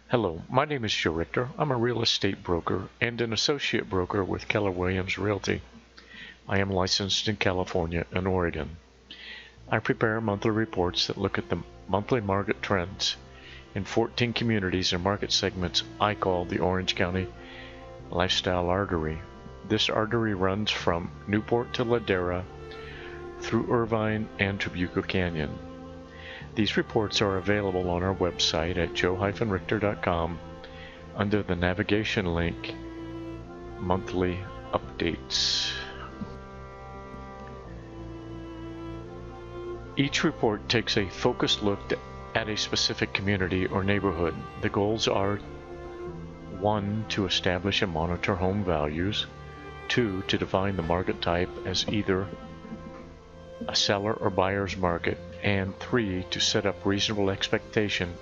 Hello, my name is Joe Richter. I'm a real estate broker and an associate broker with Keller Realty. I am licensed in California and Oregon. I prepare monthly reports that look at the monthly market trends in 14 communities and market segments I call the Orange County Lifestyle Artery. This artery runs from Newport to Ladera through Irvine and Trabuco Canyon. These reports are available on our website at joe-richter.com under the navigation link Monthly Updates. Each report takes a focused look at a specific community or neighborhood. The goals are 1. To establish and monitor home values, 2. To define the market type as either a seller or buyer's market, and 3. To set up reasonable expectation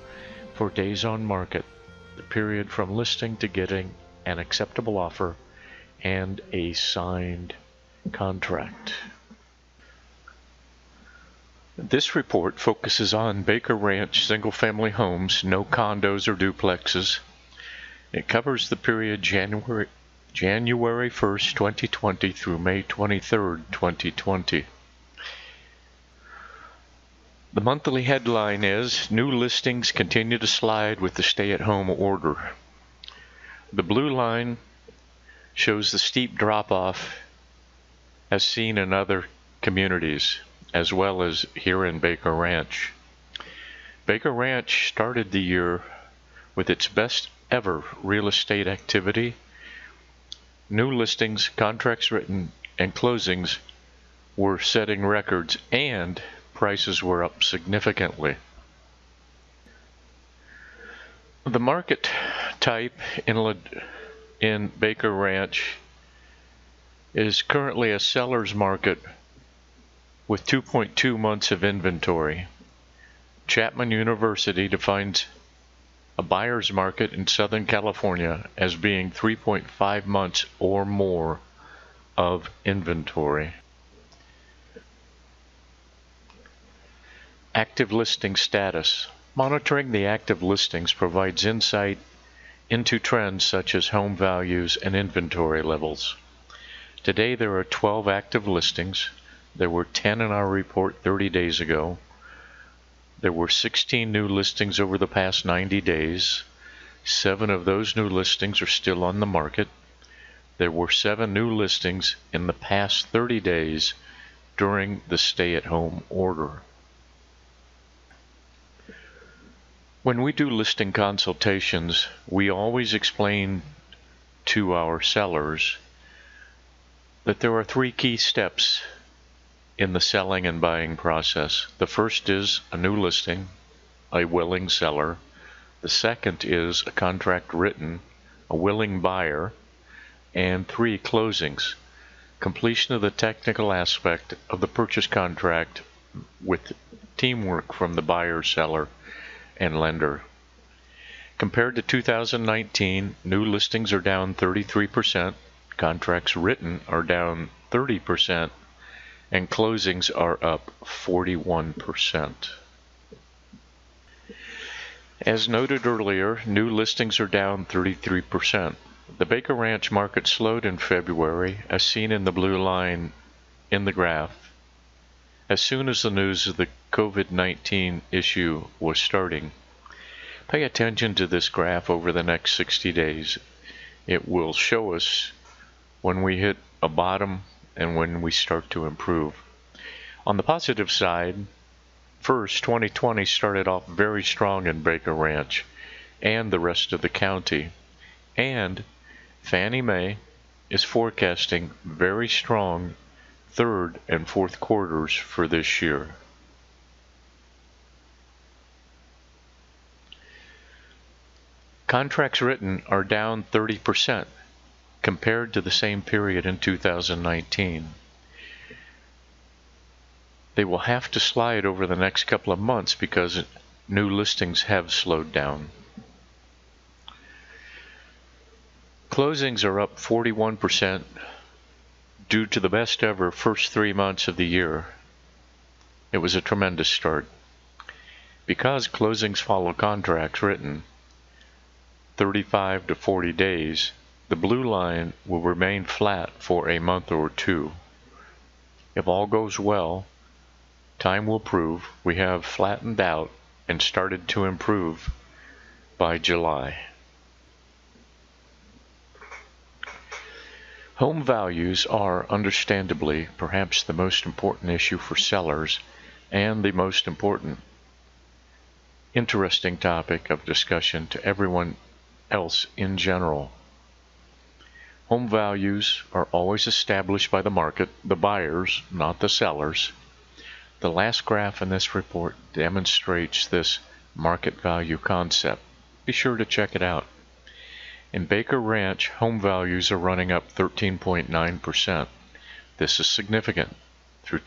for days on market, the period from listing to getting an acceptable offer and a signed contract. This report focuses on Baker Ranch single-family homes, no condos or duplexes. It covers the period January 1st, 2020 through May 23rd, 2020. The monthly headline is, New listings continue to slide with the stay-at-home order. The blue line shows the steep drop-off as seen in other communities, as well as here in Baker Ranch. Baker Ranch started the year with its best ever real estate activity. New listings, contracts written, and closings were setting records, and prices were up significantly. The market type in Baker Ranch is currently a seller's market with 2.2 months of inventory. Chapman University defines a buyer's market in Southern California as being 3.5 months or more of inventory. Active listing status. Monitoring the active listings provides insight into trends such as home values and inventory levels. Today there are 12 active listings. There were 10 in our report 30 days ago. There were 16 new listings over the past 90 days. 7 of those new listings are still on the market. There were 7 new listings in the past 30 days during the stay-at-home order. When we do listing consultations, we always explain to our sellers that there are 3 key steps in the selling and buying process. The first is a new listing, a willing seller. The second is a contract written, a willing buyer, and 3 closings, completion of the technical aspect of the purchase contract with teamwork from the buyer, seller, and lender. Compared to 2019, new listings are down 33%, contracts written are down 30%, and closings are up 41%. As noted earlier, new listings are down 33%. The Baker Ranch market slowed in February, as seen in the blue line in the graph, as soon as the news of the COVID-19 issue was starting. Pay attention to this graph over the next 60 days. It will show us when we hit a bottom and when we start to improve. On the positive side, first, 2020 started off very strong in Baker Ranch and the rest of the county, and Fannie Mae is forecasting very strong third and fourth quarters for this year. Contracts written are down 30% compared to the same period in 2019. They will have to slide over the next couple of months because new listings have slowed down. Closings are up 41% due to the best ever first 3 months of the year. It was a tremendous start. Because closings follow contracts written, 35 to 40 days, the blue line will remain flat for a month or two. If all goes well, time will prove we have flattened out and started to improve by July. Home values are understandably perhaps the most important issue for sellers and the most important, interesting topic of discussion to everyone else in general. Home values are always established by the market, the buyers, not the sellers. The last graph in this report demonstrates this market value concept. Be sure to check it out. In Baker Ranch, home values are running up 13.9%. This is significant. Through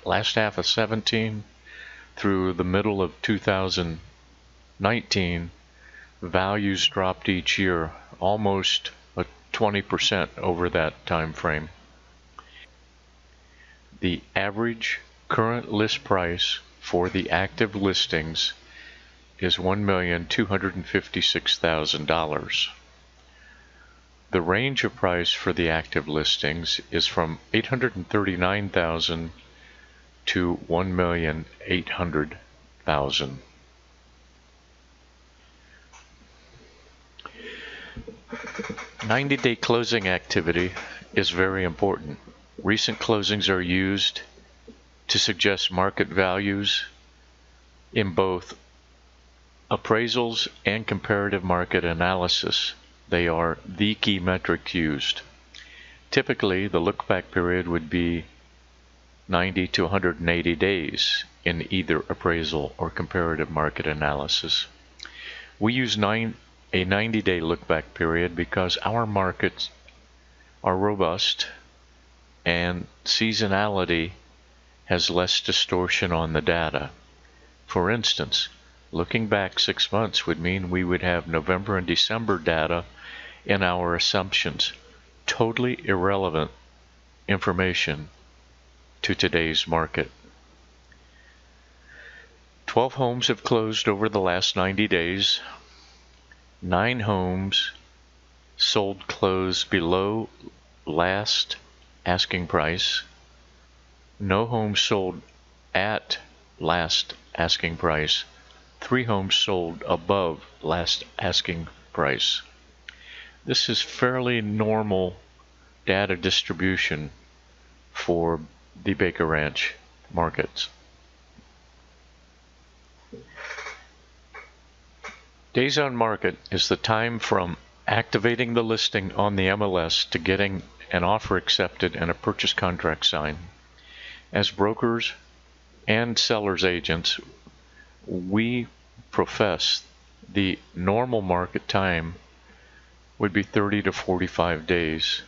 last half of 17 through the middle of 2019, values dropped each year, almost 20% over that time frame. The average current list price for the active listings is $1,256,000. The range of price for the active listings is from $839,000 to $1,800,000. "90-day closing activity is very important. Recent closings are used to suggest market values in both appraisals and comparative market analysis. They are the key metric used. Typically, the look-back period would be 90 to 180 days in either appraisal or comparative market analysis. We use a 90-day look-back period because our markets are robust and seasonality has less distortion on the data. For instance, looking back 6 months would mean we would have November and December data in our assumptions. Totally irrelevant information to today's market. 12 homes have closed over the last 90 days. 9 homes sold closed below last asking price. No homes sold at last asking price. 3 homes sold above last asking price. This is fairly normal data distribution for the Baker Ranch markets. Days on market is the time from activating the listing on the MLS to getting an offer accepted and a purchase contract signed. As brokers and sellers agents, we profess the normal market time would be 30 to 45 days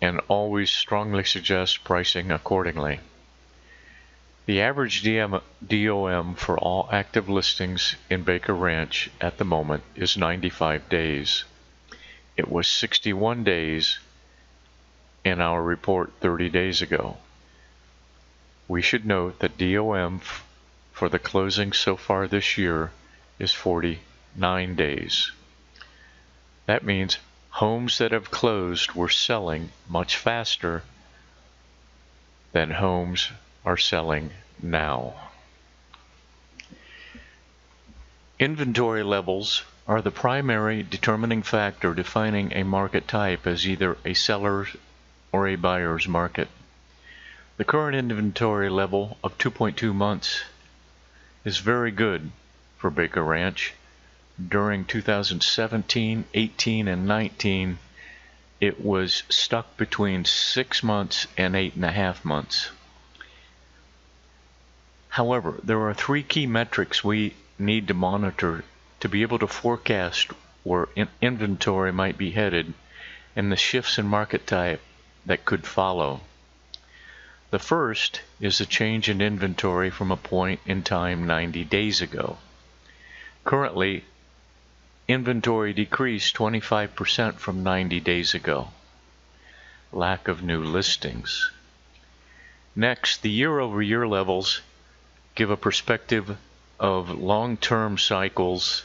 and always strongly suggest pricing accordingly. The average DOM for all active listings in Baker Ranch at the moment is 95 days. It was 61 days in our report 30 days ago. We should note that DOM for the closing so far this year is 49 days. That means homes that have closed were selling much faster than homes are selling now. Inventory levels are the primary determining factor defining a market type as either a seller's or a buyer's market. The current inventory level of 2.2 months is very good for Baker Ranch. During 2017, 18, and 19, it was stuck between 6 months and 8.5 months. However, there are 3 key metrics we need to monitor to be able to forecast where inventory might be headed and the shifts in market type that could follow. The first is a change in inventory from a point in time 90 days ago. Currently, inventory decreased 25% from 90 days ago. Lack of new listings. Next, the year-over-year levels give a perspective of long-term cycles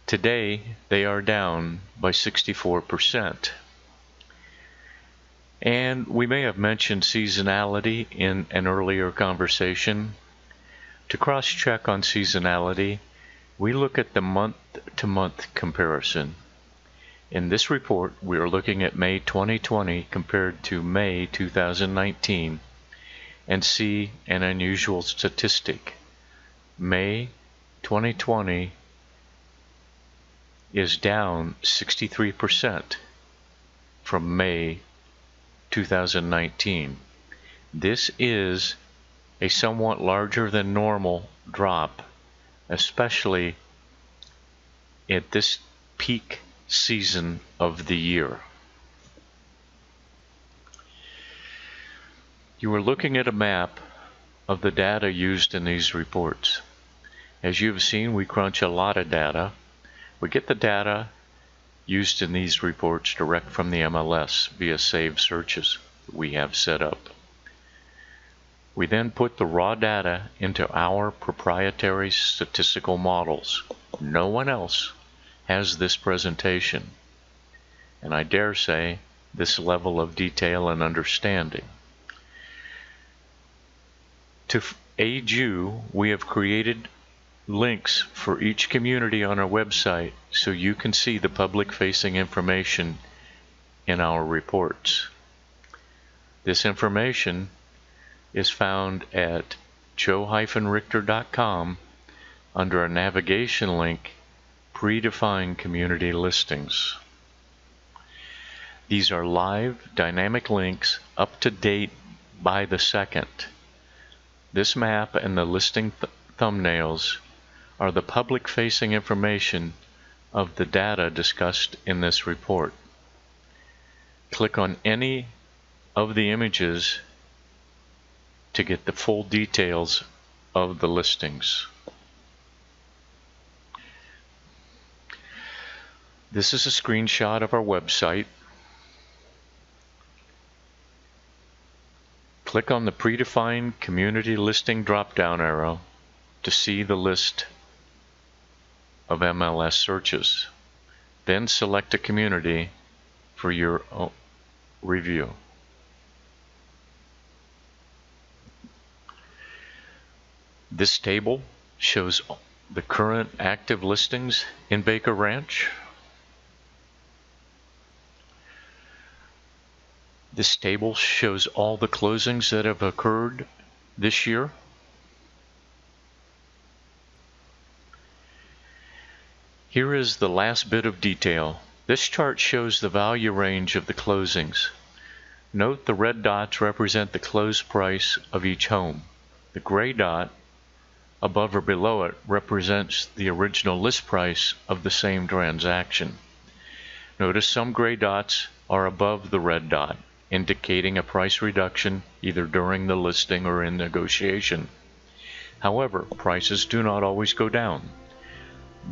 Today, they are down by 64%. And we may have mentioned seasonality in an earlier conversation. To cross-check on seasonality, we look at the month-to-month comparison. In this report, we are looking at May 2020 compared to May 2019 and see an unusual statistic. May 2020 is down 63% from May 2019. This is a somewhat larger than normal drop, especially at this peak season of the year. You are looking at a map of the data used in these reports. As you've seen, we crunch a lot of data. We get the data used in these reports direct from the MLS via saved searches we have set up. We then put the raw data into our proprietary statistical models. No one else has this presentation, and I dare say this level of detail and understanding. To aid you, we have created links for each community on our website so you can see the public-facing information in our reports. This information is found at joe-richter.com under a navigation link, Predefined Community Listings. These are live, dynamic links up to date by the second. This map and the listing thumbnails are the public-facing information of the data discussed in this report. Click on any of the images to get the full details of the listings. This is a screenshot of our website. Click on the Predefined Community Listing drop-down arrow to see the list of MLS searches. Then select a community for your review. This table shows the current active listings in Baker Ranch. This table shows all the closings that have occurred this year. Here is the last bit of detail. This chart shows the value range of the closings. Note the red dots represent the close price of each home. The gray dot above or below it represents the original list price of the same transaction. Notice some gray dots are above the red dot, indicating a price reduction either during the listing or in negotiation. However, prices do not always go down.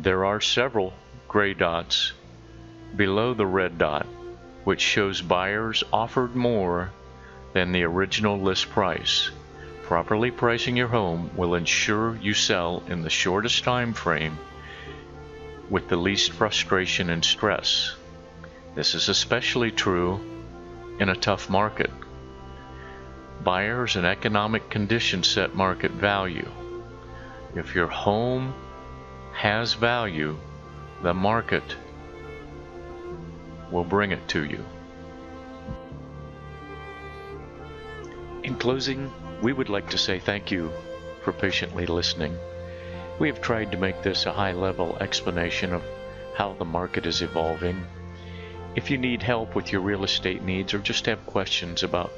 There are several gray dots below the red dot, which shows buyers offered more than the original list price. Properly pricing your home will ensure you sell in the shortest time frame with the least frustration and stress. This is especially true in a tough market. Buyers and economic conditions set market value. If your home has value, the market will bring it to you. In closing, we would like to say thank you for patiently listening. We have tried to make this a high-level explanation of how the market is evolving. If you need help with your real estate needs or just have questions about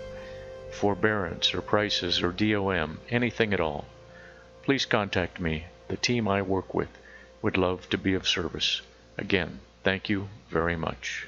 forbearance or prices or DOM, anything at all, please contact me. The team I work with would love to be of service. Again, thank you very much.